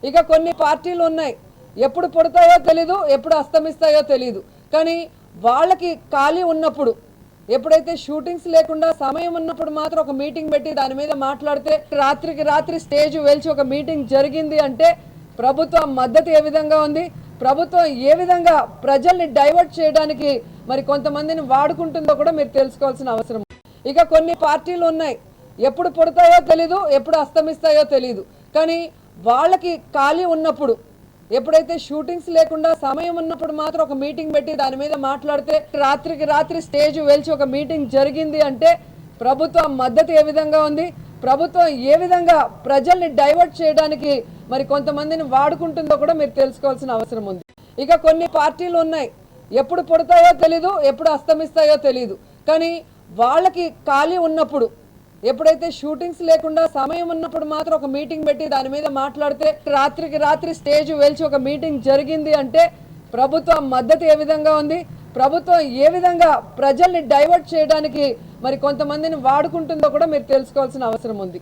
ఇక కొన్ని పార్టీలు ఉన్నాయి, ఎప్పుడు పుడతాయో తెలీదు, ఎప్పుడు అస్తమిస్తాయో తెలీదు. కానీ వాళ్ళకి ఖాళీ ఉన్నప్పుడు, ఎప్పుడైతే షూటింగ్స్ లేకుండా సమయం ఉన్నప్పుడు మాత్రం ఒక మీటింగ్ పెట్టి దాని మీద మాట్లాడితే రాత్రికి రాత్రి స్టేజ్ వెలిచి ఒక మీటింగ్ జరిగింది అంటే ప్రభుత్వం మద్దతు ఏ విధంగా ఉంది, ప్రభుత్వం ఏ విధంగా ప్రజల్ని డైవర్ట్ చేయడానికి మరి కొంతమందిని వాడుకుంటుందో కూడా మీరు తెలుసుకోవాల్సిన అవసరం. ఇక కొన్ని పార్టీలు ఉన్నాయి, ఎప్పుడు పుడతాయో తెలీదు, ఎప్పుడు అస్తమిస్తాయో తెలీదు. కానీ వాళ్ళకి ఖాళీ ఉన్నప్పుడు, ఎప్పుడైతే షూటింగ్స్ లేకుండా సమయం ఉన్నప్పుడు మాత్రం ఒక మీటింగ్ పెట్టి దాని మీద మాట్లాడితే రాత్రికి రాత్రి స్టేజ్ వెలిచి ఒక మీటింగ్ జరిగింది అంటే ప్రభుత్వం మద్దతు ఏ విధంగా ఉంది, ప్రభుత్వం ఏ విధంగా ప్రజల్ని డైవర్ట్ చేయడానికి మరి కొంతమందిని వాడుకుంటుందో కూడా మీరు తెలుసుకోవాల్సిన అవసరం ఉంది. ఇక కొన్ని పార్టీలు ఉన్నాయి, ఎప్పుడు పుడతాయో తెలీదు, ఎప్పుడు అస్తమిస్తాయో తెలీదు. కానీ వాళ్ళకి ఖాళీ ఉన్నప్పుడు, ఎప్పుడైతే షూటింగ్స్ లేకుండా సమయం ఉన్నప్పుడు మాత్రం ఒక మీటింగ్ పెట్టి దాని మీద మాట్లాడితే రాత్రికి రాత్రి స్టేజ్ వెలిచి ఒక మీటింగ్ జరిగింది అంటే ప్రభుత్వం మద్దతు ఏ విధంగా ఉంది, ప్రభుత్వం ఏ విధంగా ప్రజల్ని డైవర్ట్ చేయడానికి మరి కొంతమందిని వాడుకుంటుందో కూడా మీరు తెలుసుకోవాల్సిన అవసరం ఉంది.